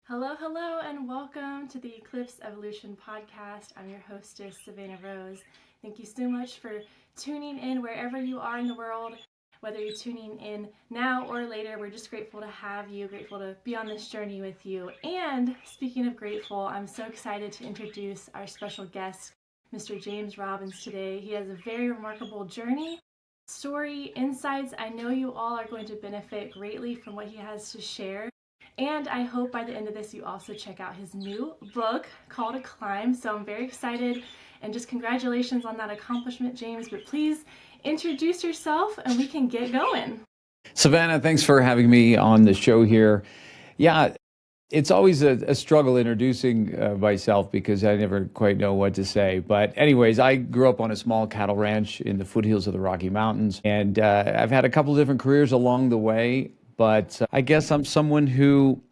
Hello, hello, and welcome to the Eclipse Evolution podcast. I'm your hostess, Savannah Rose. Thank you so much for tuning in wherever you are in the world. Whether you're tuning in now or later, we're just grateful to have you, grateful to be on this journey with you. And speaking of grateful, I'm so excited to introduce our special guest, Mr. James Robbins, today. He has a very remarkable journey, story, insights. I know you all are going to benefit greatly from what he has to share. And I hope by the end of this you also check out his new book called Climb. So I'm very excited, and just congratulations on that accomplishment, James. But please introduce yourself and we can get going. Savannah, thanks for having me on the show here. Yeah, it's always a struggle introducing myself because I never quite know what to say. But anyways, I grew up on a small cattle ranch in the foothills of the Rocky Mountains, and I've had a couple different careers along the way. But I guess I'm someone who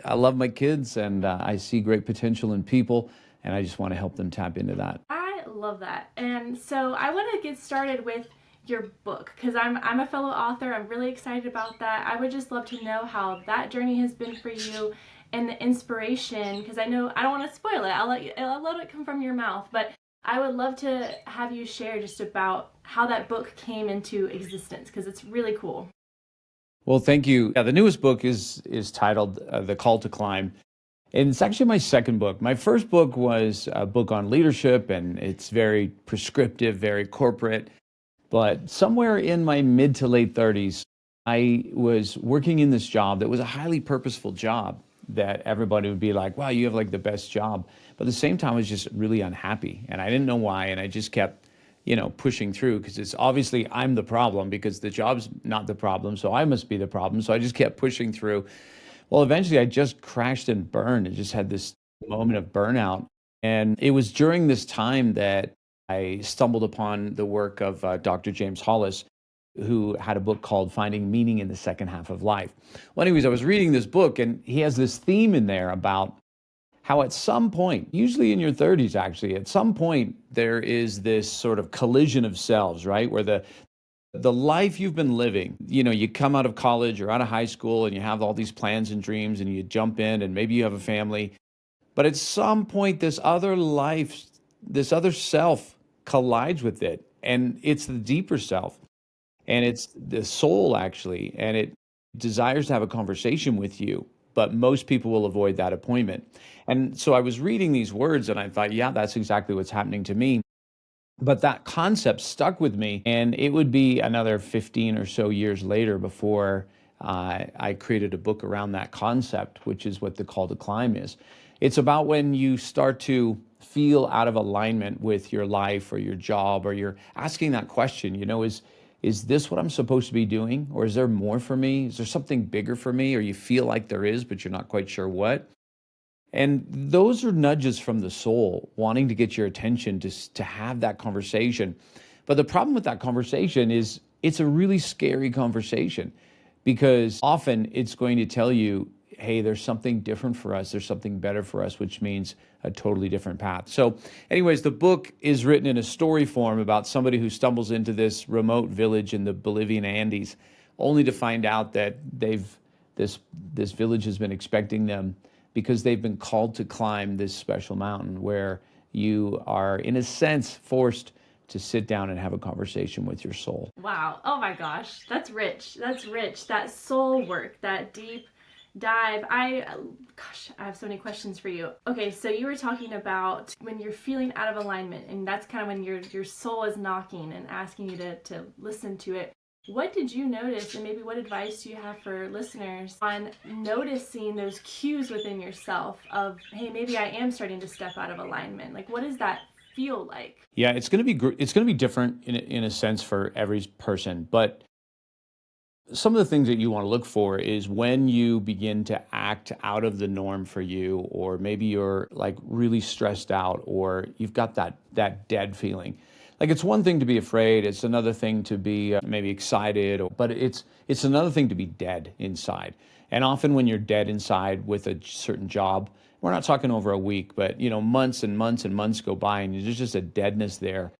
I love my kids, and I see great potential in people, and I just want to help them tap into that. I love that. And so I want to get started with your book because I'm a fellow author. I'm really excited about that. I would just love to know how that journey has been for you and the inspiration, because I know I don't want to spoil it. I'll let it come from your mouth, but I would love to have you share just about how that book came into existence, because it's really cool. Well, thank you. Yeah, the newest book is titled The Call to Climb. And it's actually my second book. My first book was a book on leadership, and it's very prescriptive, very corporate. But somewhere in my mid to late 30s, I was working in this job that was a highly purposeful job that everybody would be like, wow, you have like the best job. But at the same time, I was just really unhappy. And I didn't know why. And I just kept pushing through, because it's obviously I'm the problem because the job's not the problem. So I must be the problem. So I just kept pushing through. Well, eventually I just crashed and burned and just had this moment of burnout. And it was during this time that I stumbled upon the work of Dr. James Hollis, who had a book called Finding Meaning in the Second Half of Life. Well, anyways, I was reading this book, and he has this theme in there about how at some point, usually in your 30s, actually, at some point, there is this sort of collision of selves, right? Where the life you've been living, you come out of college or out of high school and you have all these plans and dreams and you jump in and maybe you have a family. But at some point, this other life, this other self collides with it. And it's the deeper self. And it's the soul, actually. And it desires to have a conversation with you. But most people will avoid that appointment. And so I was reading these words and I thought, yeah, that's exactly what's happening to me. But that concept stuck with me. And it would be another 15 or so years later before I created a book around that concept, which is what the Call to Climb is. It's about when you start to feel out of alignment with your life or your job, or you're asking that question, is this what I'm supposed to be doing? Or is there more for me? Is there something bigger for me? Or you feel like there is, but you're not quite sure what? And those are nudges from the soul wanting to get your attention to have that conversation. But the problem with that conversation is it's a really scary conversation, because often it's going to tell you, hey, there's something different for us. There's something better for us, which means a totally different path. So anyways, the book is written in a story form about somebody who stumbles into this remote village in the Bolivian Andes, only to find out that this village has been expecting them, because they've been called to climb this special mountain where you are, in a sense, forced to sit down and have a conversation with your soul. Wow. Oh my gosh. That's rich. That's rich. That soul work, that deep dive. I have so many questions for you. Okay, so you were talking about when you're feeling out of alignment, and that's kind of when your soul is knocking and asking you to listen to it. What did you notice, and maybe what advice do you have for listeners on noticing those cues within yourself of, hey, maybe I am starting to step out of alignment? Like, what does that feel like? Yeah, it's going to be different in a sense for every person, but some of the things that you want to look for is when you begin to act out of the norm for you, or maybe you're like really stressed out, or you've got that dead feeling. Like, it's one thing to be afraid, it's another thing to be maybe excited, but it's another thing to be dead inside. And often when you're dead inside with a certain job, we're not talking over a week, but months and months and months go by and there's just a deadness there.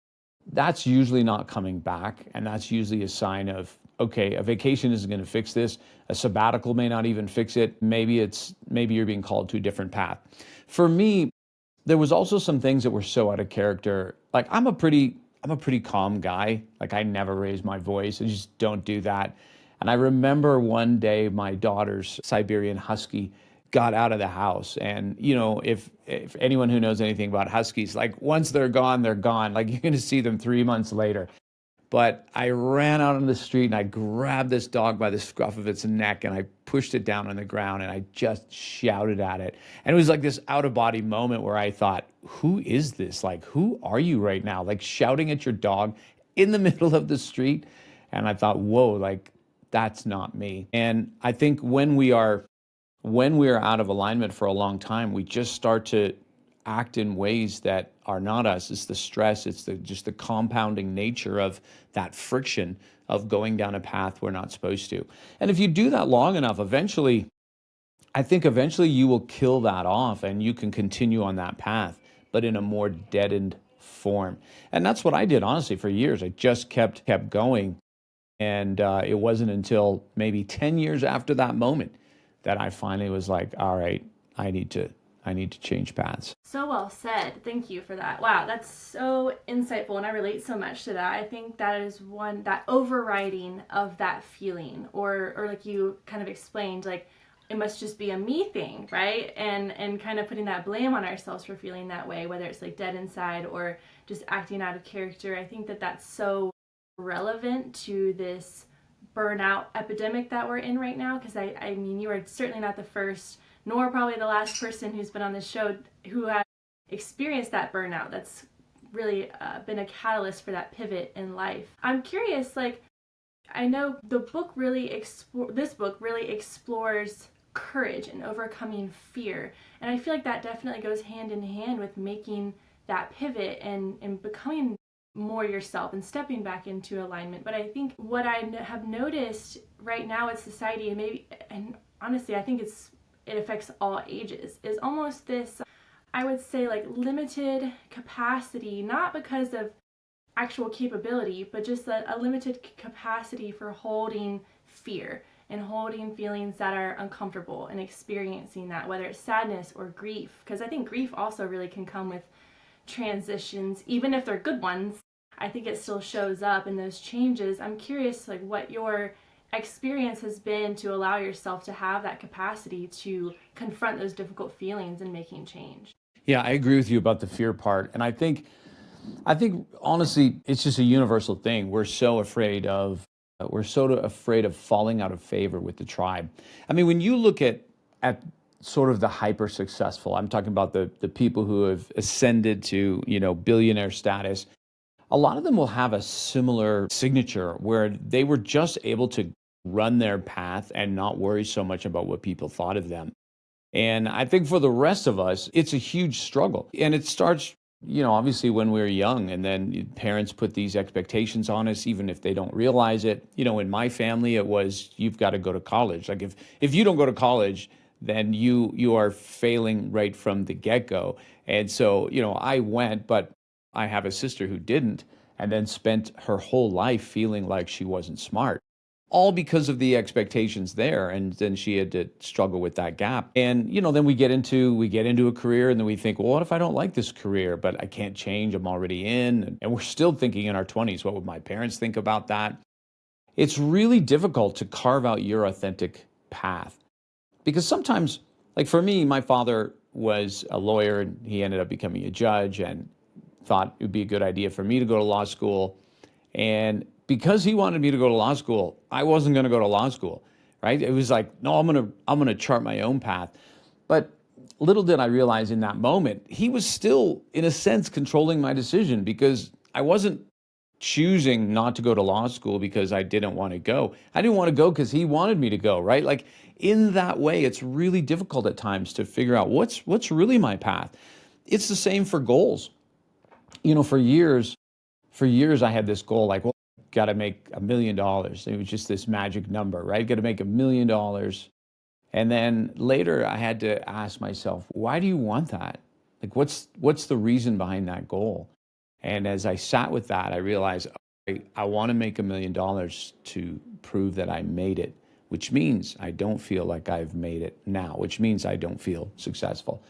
That's usually not coming back, and that's usually a sign of, okay, a vacation isn't going to fix this. A sabbatical may not even fix it. Maybe you're being called to a different path. For me, there was also some things that were so out of character. Like I'm a pretty calm guy. Like I never raise my voice. I just don't do that. And I remember one day my daughter's Siberian Husky got out of the house. And if anyone who knows anything about Huskies, like once they're gone, they're gone. Like you're going to see them 3 months later. But I ran out on the street and I grabbed this dog by the scruff of its neck and I pushed it down on the ground and I just shouted at it. And it was like this out of body moment where I thought, who is this? Like, who are you right now? Like shouting at your dog in the middle of the street. And I thought, whoa, like that's not me. And I think when we are out of alignment for a long time, we just start to act in ways that are not us. It's the stress, it's just the compounding nature of that friction of going down a path we're not supposed to. And if you do that long enough, I think eventually you will kill that off and you can continue on that path, but in a more deadened form. And that's what I did, honestly, for years. I just kept going. And it wasn't until maybe 10 years after that moment that I finally was like, all right, I need to change paths. So well said. Thank you for that. Wow, that's so insightful, and I relate so much to that. I think that is that overriding of that feeling, or like you kind of explained, like it must just be a me thing, right? And kind of putting that blame on ourselves for feeling that way, whether it's like dead inside or just acting out of character. I think that that's so relevant to this burnout epidemic that we're in right now, because I mean, you are certainly not the first nor probably the last person who's been on this show who has experienced that burnout. That's really been a catalyst for that pivot in life. I'm curious, like, I know this book really explores courage and overcoming fear. And I feel like that definitely goes hand in hand with making that pivot and becoming more yourself and stepping back into alignment. But I think what I have noticed right now in society, and honestly, I think it affects all ages, is almost this, I would say, like limited capacity, not because of actual capability, but just a limited capacity for holding fear and holding feelings that are uncomfortable and experiencing that, whether it's sadness or grief. Because I think grief also really can come with transitions, even if they're good ones. I think it still shows up in those changes. I'm curious, like, what your experience has been to allow yourself to have that capacity to confront those difficult feelings and making change. Yeah, I agree with you about the fear part. And I think honestly, it's just a universal thing. We're so afraid of falling out of favor with the tribe. I mean, when you look at sort of the hyper successful, I'm talking about the people who have ascended to, billionaire status. A lot of them will have a similar signature where they were just able to run their path and not worry so much about what people thought of them. And I think for the rest of us, it's a huge struggle. And it starts, obviously when we're young, and then parents put these expectations on us, even if they don't realize it. In my family, it was, you've got to go to college. Like if you don't go to college, then you are failing right from the get-go. And so, I went, but I have a sister who didn't, and then spent her whole life feeling like she wasn't smart, all because of the expectations there. And then she had to struggle with that gap. And, then we get into a career, and then we think, well, what if I don't like this career, but I can't change, I'm already in. And we're still thinking in our 20s, what would my parents think about that? It's really difficult to carve out your authentic path. Because sometimes, like for me, my father was a lawyer and he ended up becoming a judge, and thought it would be a good idea for me to go to law school. And because he wanted me to go to law school, I wasn't going to go to law school, right? It was like, no, I'm going to chart my own path. But little did I realize in that moment, he was still, in a sense, controlling my decision, because I wasn't choosing not to go to law school because I didn't want to go. I didn't want to go because he wanted me to go, right? Like in that way, it's really difficult at times to figure out what's really my path. It's the same for goals. For years I had this goal, like, well, got to make $1 million. It was just this magic number, right? Got to make $1 million. And then later I had to ask myself, why do you want that? Like, what's the reason behind that goal? And as I sat with that, I realized I want to make $1 million prove that I made it, which means I don't feel like I've made it now, which means I don't feel successful.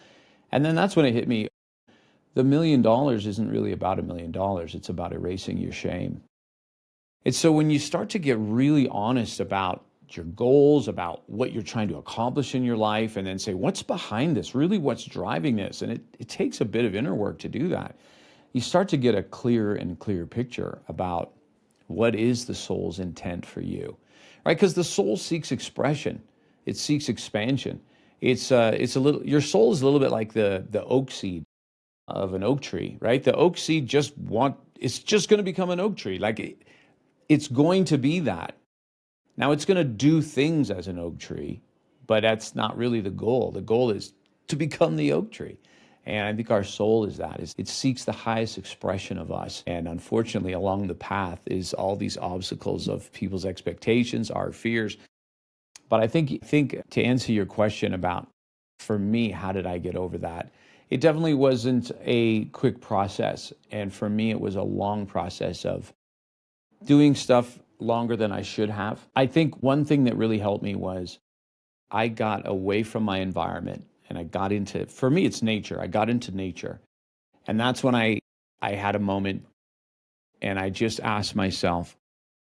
And then that's when it hit me. The $1 million isn't really about $1 million. It's about erasing your shame. And so when you start to get really honest about your goals, about what you're trying to accomplish in your life, and then say, what's behind this? Really, what's driving this? And it takes a bit of inner work to do that. You start to get a clearer and clearer picture about what is the soul's intent for you, right? Because the soul seeks expression. It seeks expansion. It's a little, your soul is a little bit like the oak seed of an oak tree, right? The oak seed it's just going to become an oak tree. Like it's going to be that. Now it's going to do things as an oak tree, but that's not really the goal. The goal is to become the oak tree. And I think our soul is that. It seeks the highest expression of us. And unfortunately, along the path is all these obstacles of people's expectations, our fears. But I think to answer your question about, for me, how did I get over that? It definitely wasn't a quick process. And for me, it was a long process of doing stuff longer than I should have. I think one thing that really helped me was I got away from my environment and I got into, for me, it's nature. I got into nature. And that's when I had a moment and I just asked myself,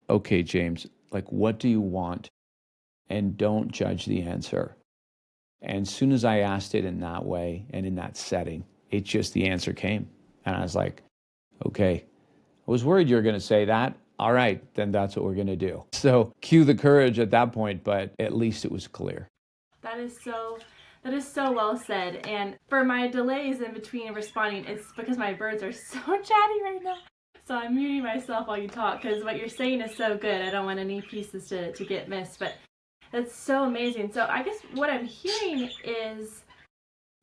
okay, James, like, what do you want? And don't judge the answer. And as soon as I asked it in that way and in that setting, the answer came. And I was like, okay, I was worried you were going to say that. All right, then that's what we're going to do. So cue the courage at that point, but at least it was clear. That is so well said. And for my delays in between responding, it's because my birds are so chatty right now. So I'm muting myself while you talk because what you're saying is so good. I don't want any pieces to get missed, but that's so amazing. So I guess what I'm hearing is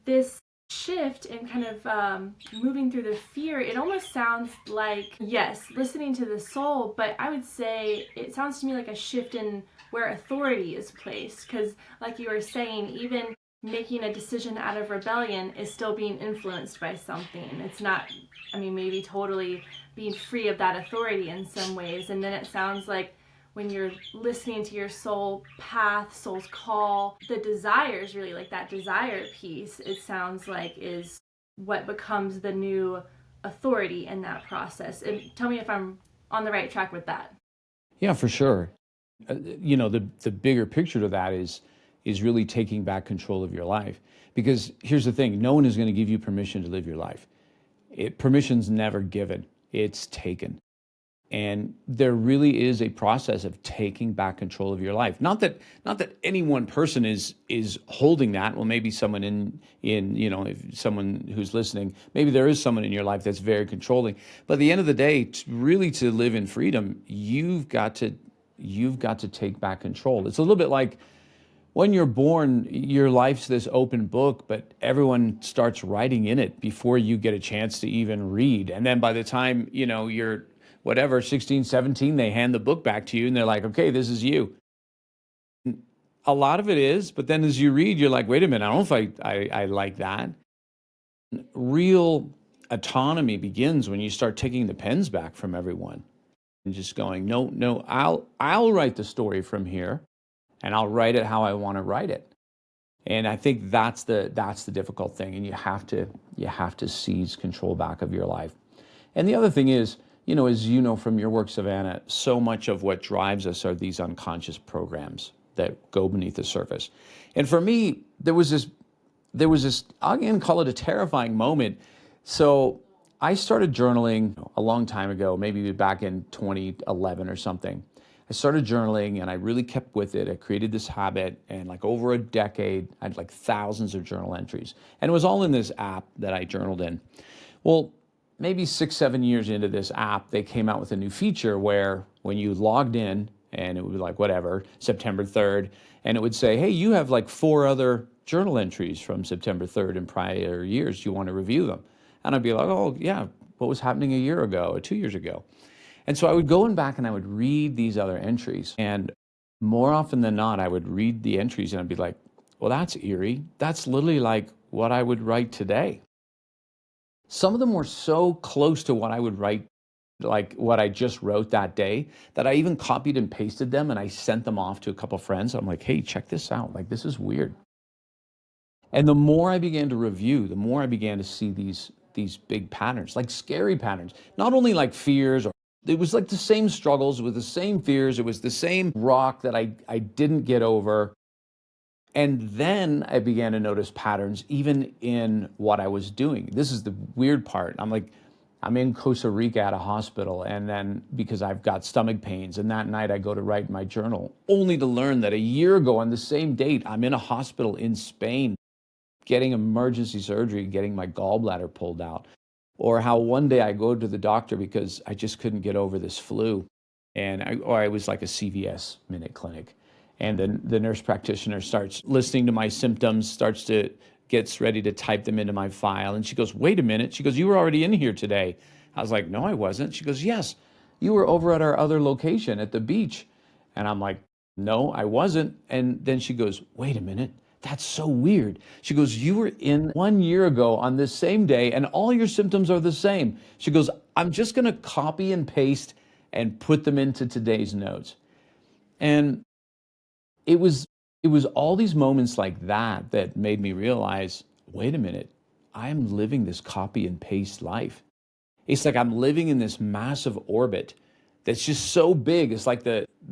this shift and kind of moving through the fear. It almost sounds like, yes, listening to the soul, but I would say it sounds to me like a shift in where authority is placed, because like you were saying, even making a decision out of rebellion is still being influenced by something. It's not, maybe totally being free of that authority in some ways. And then it sounds like when you're listening to your soul path, soul's call, the desires, really, like that desire piece, it sounds like is what becomes the new authority in that process. And tell me if I'm on the right track with that. Yeah, for sure. The bigger picture to that is really taking back control of your life. Because here's the thing, no one is going to give you permission to live your life. Permission's never given, it's taken. And there really is a process of taking back control of your life. Not that any one person is holding that. Well, maybe someone in if someone who's listening, maybe there is someone in your life that's very controlling. But at the end of the day, to live in freedom, you've got to take back control. It's a little bit like when you're born, your life's this open book, but everyone starts writing in it before you get a chance to even read. And then by the time, you're 16, 17, they hand the book back to you and they're like, okay, this is you. A lot of it is, but then as you read, you're like, wait a minute, I don't know if I like that. Real autonomy begins when you start taking the pens back from everyone and just going, no, I'll write the story from here and I'll write it how I want to write it. And I think that's the difficult thing. And you have to seize control back of your life. And the other thing is, as you know from your work, Savannah, so much of what drives us are these unconscious programs that go beneath the surface. And for me, there was this, again, call it a terrifying moment. So I started journaling a long time ago, maybe back in 2011 or something. I started journaling and I really kept with it. I created this habit, and like over a decade, I had like thousands of journal entries. And it was all in this app that I journaled in. Well, maybe 6-7 years into this app, they came out with a new feature where when you logged in, and it would be like, whatever, September 3rd, and it would say, hey, you have like 4 other journal entries from September 3rd in prior years. Do you want to review them? And I'd be like, oh, yeah, what was happening a year ago or 2 years ago? And so I would go in back and I would read these other entries. And more often than not, I would read the entries and I'd be like, well, that's eerie. That's literally like what I would write today. Some of them were so close to what I would write like what I just wrote that day, that I even copied and pasted them and I sent them off to a couple friends. I'm like, hey, check this out. Like, this is weird. And the more I began to review, the more I began to see these big patterns, like scary patterns, not only like fears, or it was like the same struggles with the same fears. It was the same rock that I didn't get over. And then I began to notice patterns even in what I was doing. This is the weird part. I'm in Costa Rica at a hospital, and then because I've got stomach pains, and that night I go to write my journal, only to learn that a year ago on the same date, I'm in a hospital in Spain getting emergency surgery, getting my gallbladder pulled out. Or how one day I go to the doctor because I just couldn't get over this flu. And I was like a CVS minute clinic. And then the nurse practitioner starts listening to my symptoms, gets ready to type them into my file. And she goes, wait a minute. She goes, you were already in here today. I was like, no, I wasn't. She goes, yes, you were over at our other location at the beach. And I'm like, no, I wasn't. And then she goes, wait a minute. That's so weird. She goes, you were in 1 year ago on this same day and all your symptoms are the same. She goes, I'm just going to copy and paste and put them into today's notes. And it was all these moments like that that made me realize, wait a minute, I'm living this copy and paste life. It's like I'm living in this massive orbit that's just so big. It's like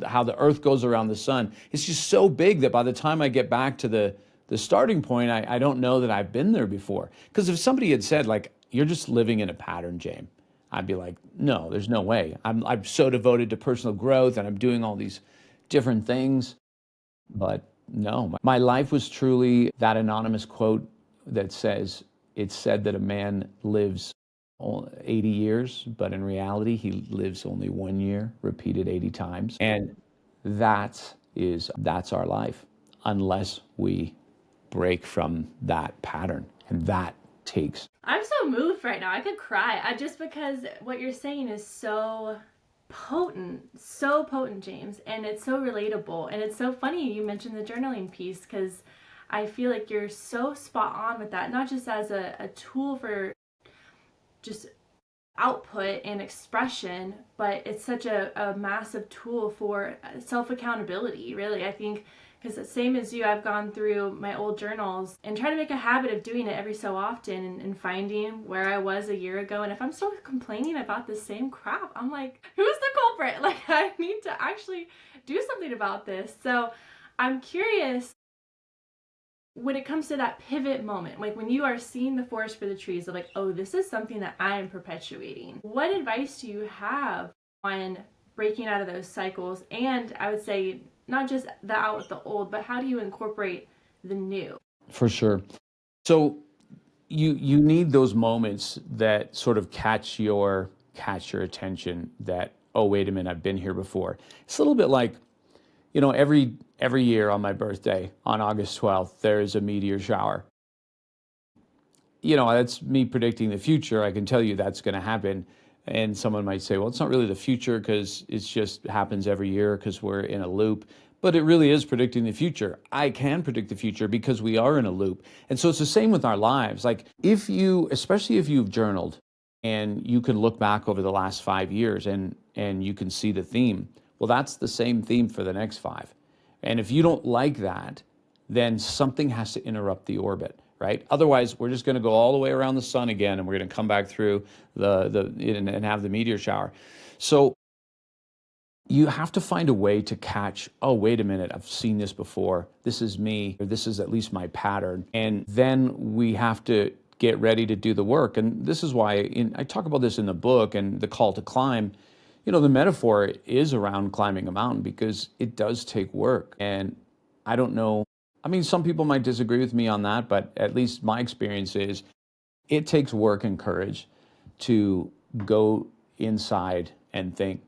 how the earth goes around the sun. It's just so big that by the time I get back to the starting point, I don't know that I've been there before. Because if somebody had said, like, you're just living in a pattern, James, I'd be like, no, there's no way. I'm so devoted to personal growth and I'm doing all these different things. But no, my life was truly that anonymous quote that says, it's said that a man lives 80 years, but in reality, he lives only 1 year, repeated 80 times. And that's our life, unless we break from that pattern. And that takes. I'm so moved right now. I could cry. Just because what you're saying is so potent, James, and it's so relatable. And it's so funny you mentioned the journaling piece, because I feel like you're so spot on with that, not just as a tool for just output and expression, but it's such a massive tool for self-accountability, really. I think, because the same as you, I've gone through my old journals and try to make a habit of doing it every so often, and finding where I was a year ago. And if I'm still complaining about the same crap, I'm like, who's the culprit? Like, I need to actually do something about this. So I'm curious, when it comes to that pivot moment, like when you are seeing the forest for the trees, of like, oh, this is something that I am perpetuating, what advice do you have on breaking out of those cycles? And I would say, not just the out with the old, but how do you incorporate the new? For sure. So you need those moments that sort of catch your attention, that, oh, wait a minute, I've been here before. It's a little bit like, every year on my birthday, on August 12th, there is a meteor shower. That's me predicting the future. I can tell you that's going to happen. And someone might say, well, it's not really the future because it just happens every year because we're in a loop. But it really is predicting the future. I can predict the future because we are in a loop. And so it's the same with our lives. Like, especially if you've journaled and you can look back over the last 5 years and you can see the theme, well, that's the same theme for the next 5. And if you don't like that, then something has to interrupt the orbit, right? Otherwise, we're just going to go all the way around the sun again, and we're going to come back through and have the meteor shower. So you have to find a way to catch, oh, wait a minute, I've seen this before. This is me, or this is at least my pattern. And then we have to get ready to do the work. And this is why I talk about this in the book, and the call to climb. The metaphor is around climbing a mountain, because it does take work. And I don't know, some people might disagree with me on that, but at least my experience is it takes work and courage to go inside and think,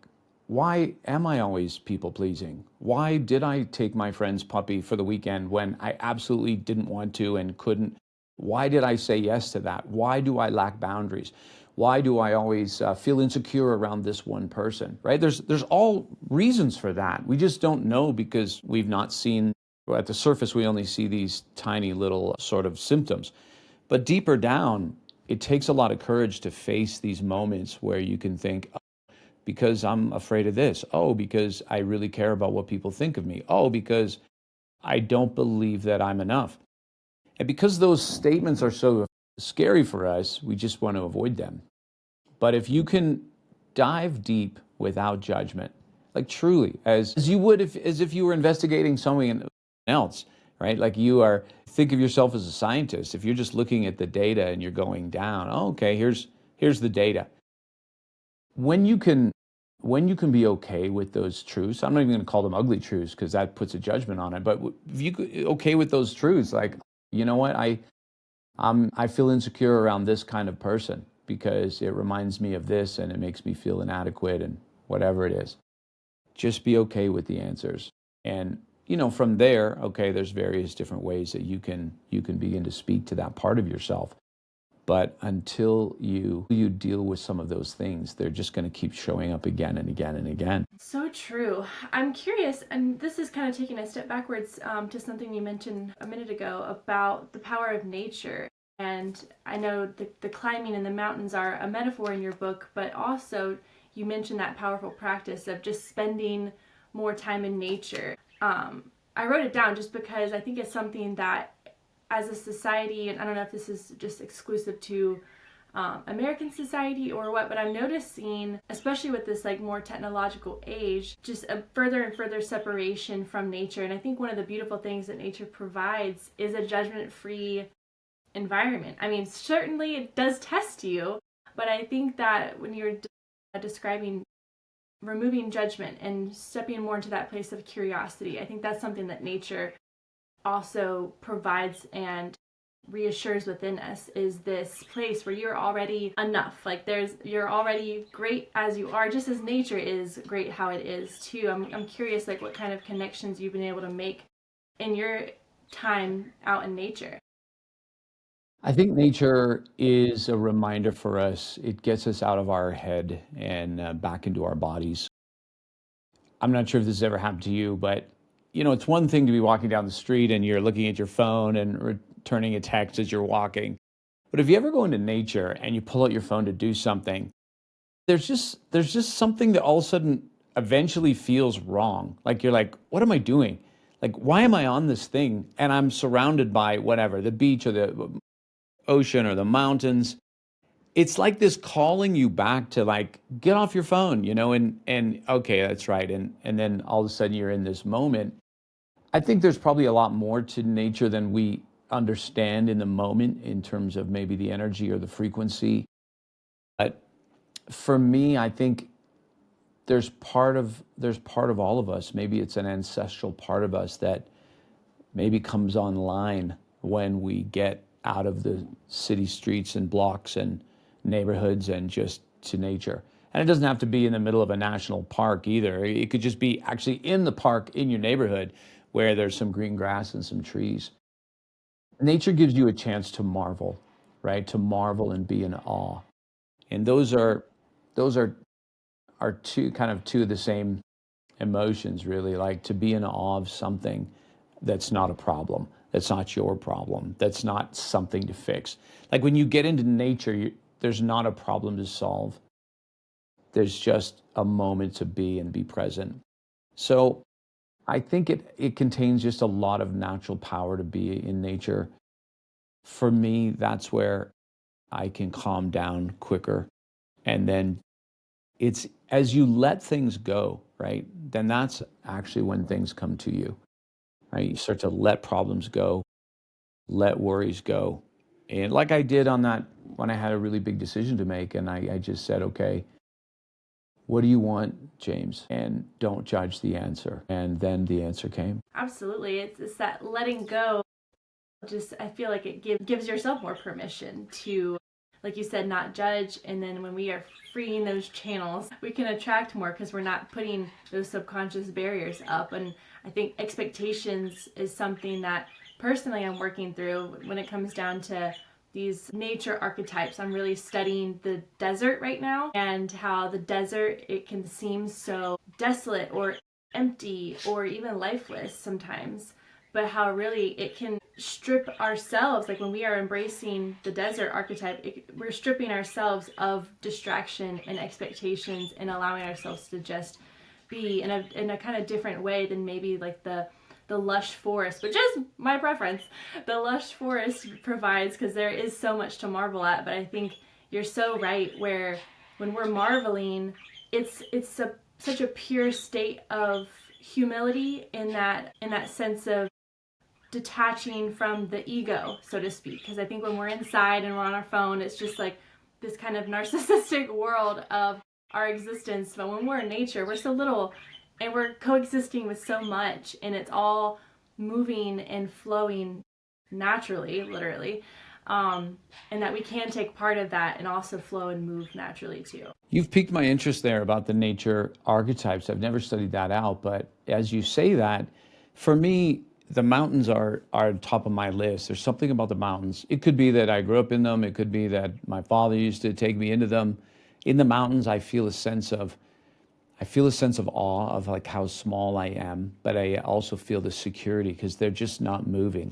why am I always people pleasing? Why did I take my friend's puppy for the weekend when I absolutely didn't want to and couldn't? Why did I say yes to that? Why do I lack boundaries? Why do I always feel insecure around this one person, right? There's all reasons for that. We just don't know because we've not seen, at the surface, we only see these tiny little sort of symptoms. But deeper down, it takes a lot of courage to face these moments where you can think, because I'm afraid of this. Oh, because I really care about what people think of me. Oh, because I don't believe that I'm enough. And because those statements are so scary for us, we just want to avoid them. But if you can dive deep without judgment, like truly, as you would as if you were investigating someone else, right? Like think of yourself as a scientist. If you're just looking at the data and you're going down, oh, okay, here's the data. When you can be okay with those truths, I'm not even going to call them ugly truths because that puts a judgment on it. But if you okay with those truths, like, you know what, I feel insecure around this kind of person because it reminds me of this and it makes me feel inadequate and whatever it is. Just be okay with the answers. And, from there, okay, there's various different ways that you can begin to speak to that part of yourself. But until you deal with some of those things, they're just going to keep showing up again and again and again. So true. I'm curious, and this is kind of taking a step backwards to something you mentioned a minute ago about the power of nature. And I know the climbing in the mountains are a metaphor in your book, but also you mentioned that powerful practice of just spending more time in nature. I wrote it down just because I think it's something that as a society, and I don't know if this is just exclusive to American society or what, but I'm noticing, especially with this like more technological age, just a further and further separation from nature. And I think one of the beautiful things that nature provides is a judgment-free environment. I mean, certainly it does test you, but I think that when you're describing removing judgment and stepping more into that place of curiosity, I think that's something that nature also provides and reassures within us, is this place where you're already enough. Like you're already great as you are, just as nature is great how it is too. I'm curious, like, what kind of connections you've been able to make in your time out in nature. I think nature is a reminder for us. It gets us out of our head and back into our bodies. I'm not sure if this has ever happened to you, but it's one thing to be walking down the street and you're looking at your phone and returning a text as you're walking. But if you ever go into nature and you pull out your phone to do something, there's just something that all of a sudden eventually feels wrong. Like you're like, what am I doing? Like, why am I on this thing? And I'm surrounded by whatever, the beach or the ocean or the mountains. It's like this calling you back to, like, get off your phone, and okay, that's right. And then all of a sudden you're in this moment. I think there's probably a lot more to nature than we understand in the moment in terms of maybe the energy or the frequency. But for me, I think there's part of all of us. Maybe it's an ancestral part of us that maybe comes online when we get out of the city streets and blocks and neighborhoods and just to nature. And it doesn't have to be in the middle of a national park either. It could just be actually in the park in your neighborhood where there's some green grass and some trees. Nature gives you a chance to marvel, right? To marvel and be in awe. And those are two of the same emotions, really. Like, to be in awe of something that's not a problem, that's not your problem, that's not something to fix. Like, when you get into nature, there's not a problem to solve. There's just a moment to be and be present. So I think it contains just a lot of natural power to be in nature. For me, that's where I can calm down quicker. And then it's as you let things go, right? Then that's actually when things come to you, right? You start to let problems go, let worries go. And like I did on that, when I had a really big decision to make, and I just said, okay, what do you want, James? And don't judge the answer. And then the answer came. Absolutely. It's that letting go. Just, I feel like it gives yourself more permission to, like you said, not judge. And then when we are freeing those channels, we can attract more because we're not putting those subconscious barriers up. And I think expectations is something that personally I'm working through when it comes down to these nature archetypes. I'm really studying the desert right now, and how the desert, it can seem so desolate or empty or even lifeless sometimes. but how really it can strip ourselves, like when we are embracing the desert archetype, we're stripping ourselves of distraction and expectations and allowing ourselves to just be in a kind of different way than maybe like the lush forest, which is my preference, the lush forest provides, because there is so much to marvel at. But I think you're so right, where when we're marveling, it's such a pure state of humility in that sense of detaching from the ego, so to speak. Because I think when we're inside and we're on our phone, it's just like this kind of narcissistic world of our existence. But when we're in nature, we're so little and we're coexisting with so much, and it's all moving and flowing naturally, literally. And that we can take part of that and also flow and move naturally too. You've piqued my interest there about the nature archetypes. I've never studied that out, but as you say that, for me, the mountains are top of my list. There's something about the mountains. It could be that I grew up in them. It could be that my father used to take me into them. In the mountains, I feel a sense of awe of like how small I am, but I also feel the security because they're just not moving.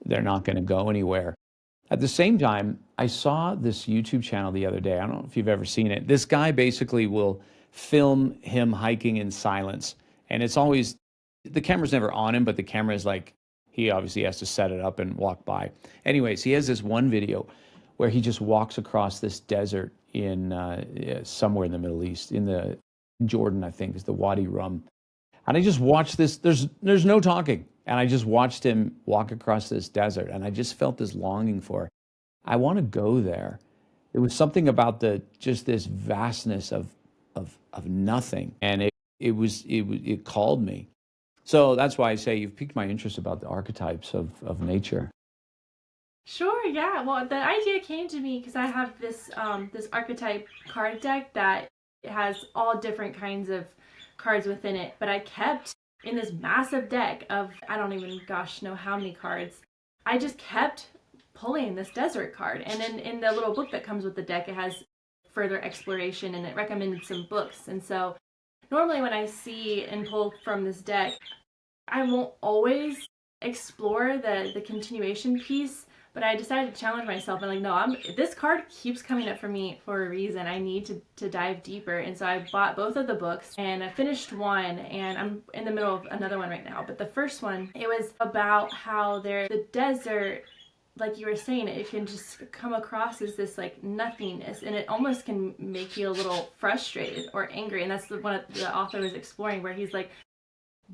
They're not going to go anywhere. At the same time, I saw this YouTube channel the other day. I don't know if you've ever seen it. This guy basically will film him hiking in silence. And it's always, the camera's never on him, but the camera is like, he obviously has to set it up and walk by. Anyways, he has this one video where he just walks across this desert in somewhere in the Middle East, in Jordan, I think, is the Wadi Rum. And I just watched this, there's no talking. And I just watched him walk across this desert, and I just felt this longing for, I want to go there. There was something about just this vastness of nothing, and it called me. So that's why I say you've piqued my interest about the archetypes of nature. Sure, yeah. Well, the idea came to me because I have this archetype card deck that has all different kinds of cards within it, but I kept in this massive deck of, I don't even know how many cards, I just kept pulling this desert card. And then in the little book that comes with the deck, it has further exploration and it recommended some books. And so normally when I see and pull from this deck, I won't always explore the continuation piece, but I decided to challenge myself and like, no, this card keeps coming up for me for a reason. I need to dive deeper. And so I bought both of the books and I finished one, and I'm in the middle of another one right now. But the first one, it was about how the desert, like you were saying, it can just come across as this like nothingness, and it almost can make you a little frustrated or angry. And that's one of the author was exploring, where he's like,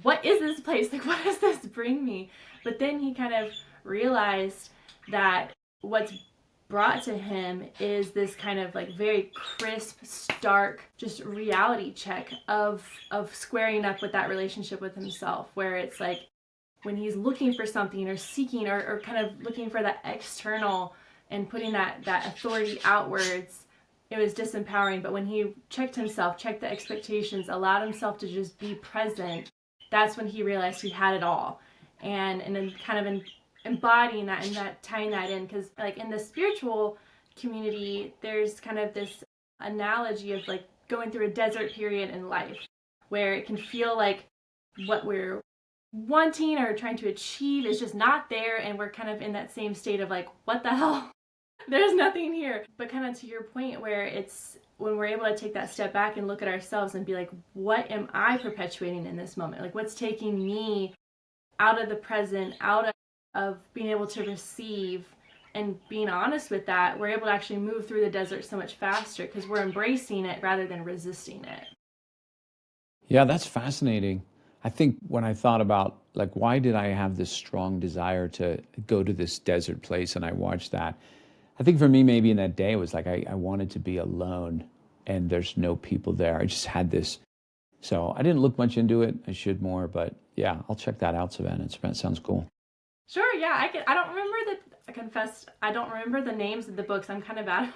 what is this place? Like, what does this bring me? But then he kind of realized that what's brought to him is this kind of like very crisp, stark, just reality check of squaring up with that relationship with himself, where it's like when he's looking for something or seeking or kind of looking for that external and putting that authority outwards, it was disempowering. But when he checked himself, checked the expectations, allowed himself to just be present, that's when he realized he had it all. And then kind of embodying that and tying that in, because like in the spiritual community, there's kind of this analogy of like going through a desert period in life, where it can feel like what we're wanting or trying to achieve is just not there, and we're kind of in that same state of like, what the hell? There's nothing here. But kind of to your point, where it's when we're able to take that step back and look at ourselves and be like, what am I perpetuating in this moment? Like, what's taking me out of the present, out of being able to receive, and being honest with that, we're able to actually move through the desert so much faster because we're embracing it rather than resisting it. Yeah, that's fascinating. I think when I thought about like, why did I have this strong desire to go to this desert place, and I watched that, I think for me, maybe in that day, it was like I wanted to be alone and there's no people there. I just had this. So I didn't look much into it. I should more, but yeah, I'll check that out, Savannah. It sounds cool. Sure, yeah, I don't remember I confess, I don't remember the names of the books. I'm kind of bad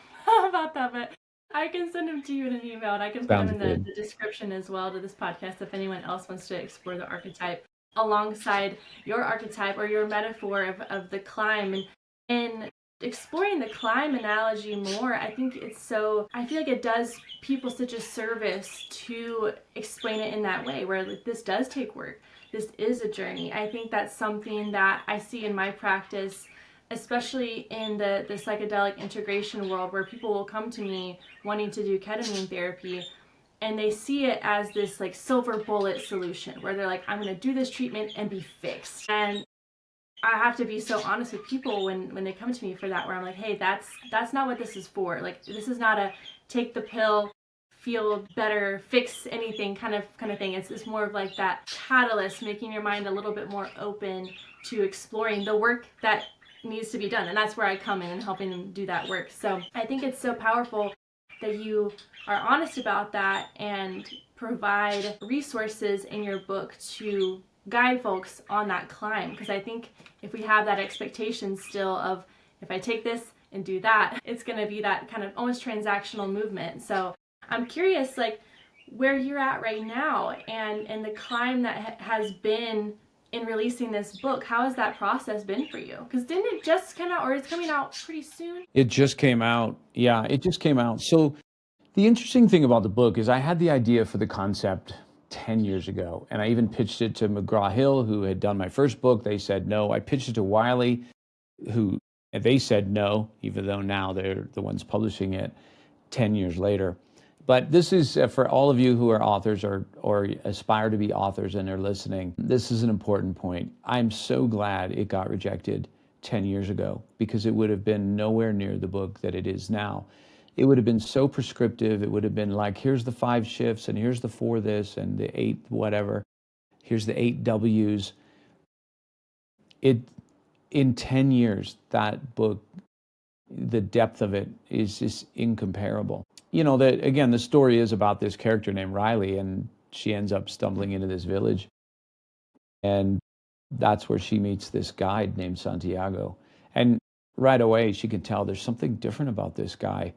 about that, but I can send them to you in an email, and I can put them in the description as well to this podcast if anyone else wants to explore the archetype alongside your archetype or your metaphor of the climb. And exploring the climb analogy more, I feel like it does people such a service to explain it in that way, where like, this does take work. this is a journey. I think that's something that I see in my practice, especially in the psychedelic integration world, where people will come to me wanting to do ketamine therapy, and they see it as this like silver bullet solution where they're like, I'm going to do this treatment and be fixed. And I have to be so honest with people when they come to me for that, where I'm like, hey, that's not what this is for. Like, this is not a take the pill, feel better, fix anything kind of thing. It's more of like that catalyst, making your mind a little bit more open to exploring the work that needs to be done. And that's where I come in and helping them do that work. So I think it's so powerful that you are honest about that and provide resources in your book to guide folks on that climb. Because I think if we have that expectation still of, if I take this and do that, it's going to be that kind of almost transactional movement. So I'm curious, like, where you're at right now and the climb that has been in releasing this book. How has that process been for you? Because didn't it just come out, or it's coming out pretty soon? It just came out. Yeah, it just came out. So the interesting thing about the book is I had the idea for the concept 10 years ago, and I even pitched it to McGraw-Hill, who had done my first book. They said no. I pitched it to Wiley, who they said no, even though now they're the ones publishing it 10 years later. But this is for all of you who are authors or aspire to be authors and are listening. This is an important point. I'm so glad it got rejected 10 years ago, because it would have been nowhere near the book that it is now. It would have been so prescriptive. It would have been like, here's the 5 shifts and here's the 4 this and the 8 whatever. Here's the 8 W's. In 10 years, that book, the depth of it is just incomparable. You know, that again, the story is about this character named Riley, and she ends up stumbling into this village. And that's where she meets this guide named Santiago. And right away, she can tell there's something different about this guy.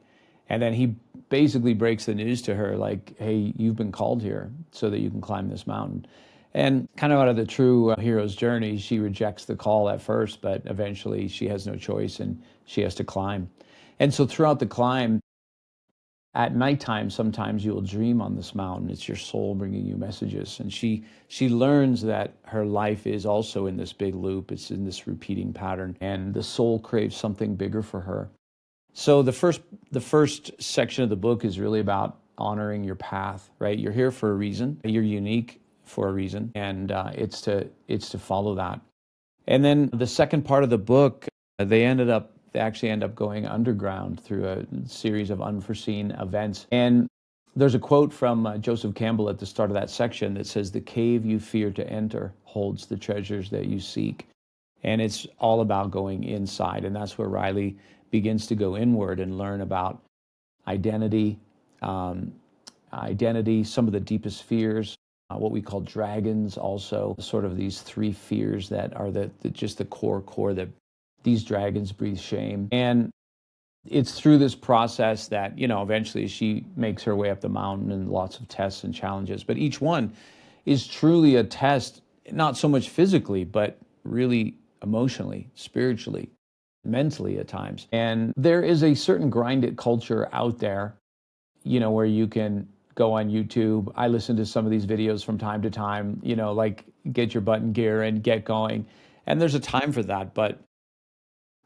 And then he basically breaks the news to her, like, hey, you've been called here so that you can climb this mountain. And kind of out of the true hero's journey, she rejects the call at first, but eventually she has no choice and she has to climb. And so throughout the climb, at nighttime, sometimes you'll dream on this mountain. It's your soul bringing you messages. And she learns that her life is also in this big loop. It's in this repeating pattern. And the soul craves something bigger for her. So the first section of the book is really about honoring your path, right? You're here for a reason. You're unique for a reason. And it's to follow that. And then the second part of the book, they actually end up going underground through a series of unforeseen events. And there's a quote from Joseph Campbell at the start of that section that says, "The cave you fear to enter holds the treasures that you seek." And it's all about going inside. And that's where Riley begins to go inward and learn about identity, some of the deepest fears, what we call dragons also, sort of these 3 fears that are just the core that these dragons breathe shame. And it's through this process that, you know, eventually she makes her way up the mountain and lots of tests and challenges. But each one is truly a test, not so much physically, but really emotionally, spiritually, mentally at times. And there is a certain grind it culture out there, you know, where you can go on YouTube. I listen to some of these videos from time to time, you know, like get your butt in gear and get going. And there's a time for that, but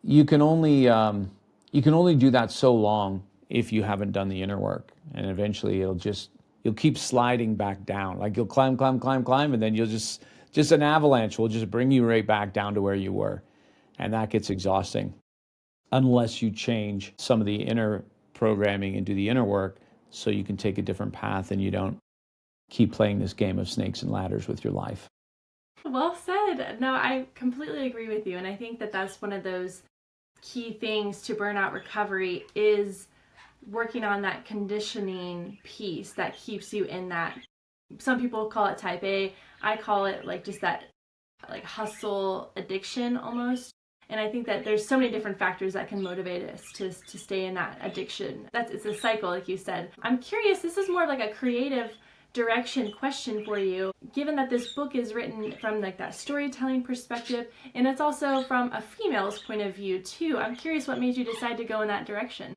you can only do that so long if you haven't done the inner work. And eventually you'll keep sliding back down. Like you'll climb, and then you'll just an avalanche will just bring you right back down to where you were. And that gets exhausting unless you change some of the inner programming and do the inner work so you can take a different path and you don't keep playing this game of snakes and ladders with your life. Well said. No, I completely agree with you. And I think that that's one of those key things to burnout recovery is working on that conditioning piece that keeps you in that. Some people call it type A. I call it like just that like hustle addiction almost. And I think that there's so many different factors that can motivate us to stay in that addiction. It's a cycle, like you said. I'm curious, this is more like a creative direction question for you, given that this book is written from like that storytelling perspective, and it's also from a female's point of view too. I'm curious what made you decide to go in that direction.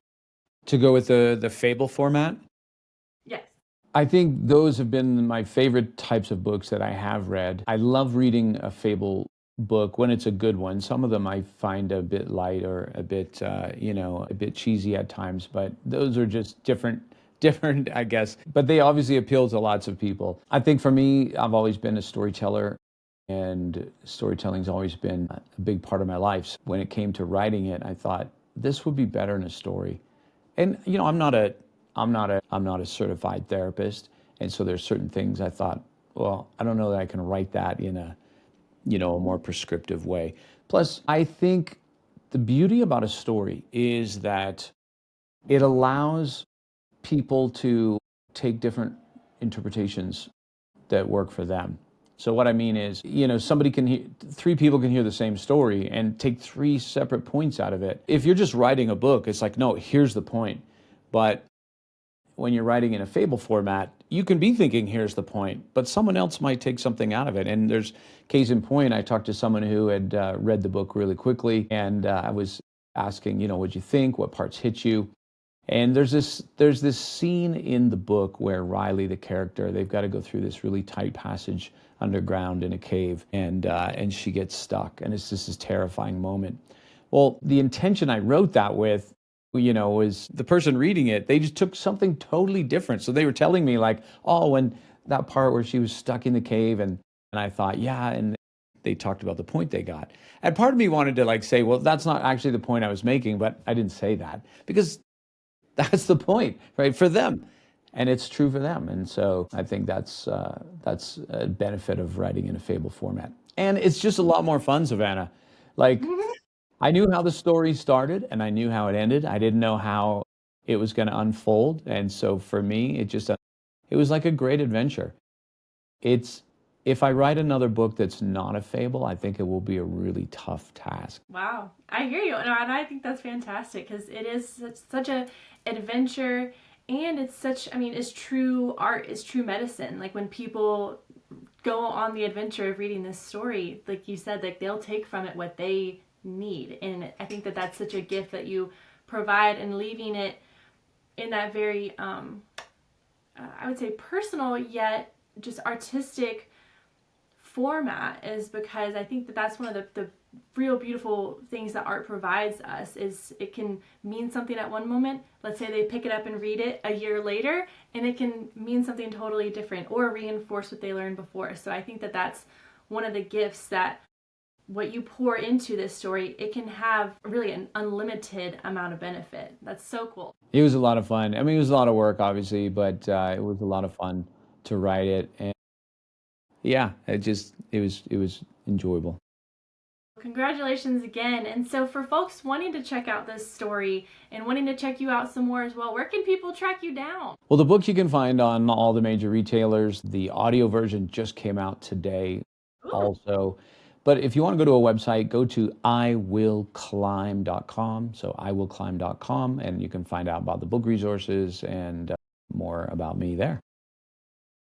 To go with the fable format? Yes. I think those have been my favorite types of books that I have read. I love reading a fable book when it's a good one. Some of them I find a bit light or a bit, a bit cheesy at times, but those are just different, I guess. But they obviously appeal to lots of people. I think for me, I've always been a storyteller, and storytelling's always been a big part of my life. So when it came to writing it, I thought this would be better in a story. And I'm not a certified therapist, and so there's certain things I thought, well, I don't know that I can write that in a more prescriptive way. Plus, I think the beauty about a story is that it allows people to take different interpretations that work for them. So what I mean is, three people can hear the same story and take three separate points out of it. If you're just writing a book, it's like, no, here's the point. But when you're writing in a fable format, you can be thinking, here's the point, but someone else might take something out of it. And there's case in point, I talked to someone who had read the book really quickly, and I was asking, what'd you think? What parts hit you? And there's this scene in the book where Riley, the character, they've got to go through this really tight passage underground in a cave, and she gets stuck, and it's just this terrifying moment. Well, the intention I wrote that with, was the person reading it, they just took something totally different. So they were telling me like, oh, when that part where she was stuck in the cave, and I thought, yeah, and they talked about the point they got. And part of me wanted to like say, well, that's not actually the point I was making, but I didn't say that because that's the point, right? For them. And it's true for them. And so I think that's a benefit of writing in a fable format. And it's just a lot more fun, Savannah. Like, I knew how the story started and I knew how it ended. I didn't know how it was going to unfold. And so for me, it was like a great adventure. It's If I write another book that's not a fable, I think it will be a really tough task. Wow, I hear you, and I think that's fantastic because it is such a adventure, and it's such. I mean, it's true art, is true medicine. Like when people go on the adventure of reading this story, like you said, like they'll take from it what they need, and I think that that's such a gift that you provide, and leaving it in that very, I would say, personal yet just artistic format, is because I think that that's one of the real beautiful things that art provides us. Is it can mean something at one moment. Let's say they pick it up and read it a year later, and it can mean something totally different or reinforce what they learned before. So I think that that's one of the gifts, that what you pour into this story, it can have really an unlimited amount of benefit. That's so cool. It was a lot of fun. I mean, it was a lot of work, obviously, but it was a lot of fun to write it. And yeah, it was enjoyable. Congratulations again. And so for folks wanting to check out this story and wanting to check you out some more as well, where can people track you down? Well, the book you can find on all the major retailers. The audio version just came out today Ooh, also. But if you want to go to a website, go to iwillclimb.com. So iwillclimb.com, and you can find out about the book resources and more about me there.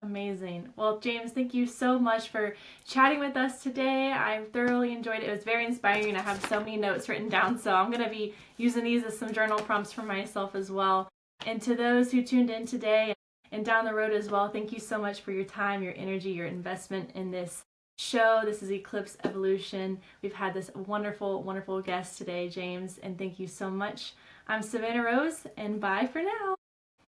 amazing. Well, James, thank you so much for chatting with us today. I thoroughly enjoyed it. It was very inspiring. I have so many notes written down, so I'm going to be using these as some journal prompts for myself as well. And to those who tuned in today and down the road as well, thank you so much for your time, your energy, your investment in this show. This is Eclipse Evolution. We've had this wonderful, wonderful guest today, James, and thank you so much. I'm Savannah Rose, and bye for now.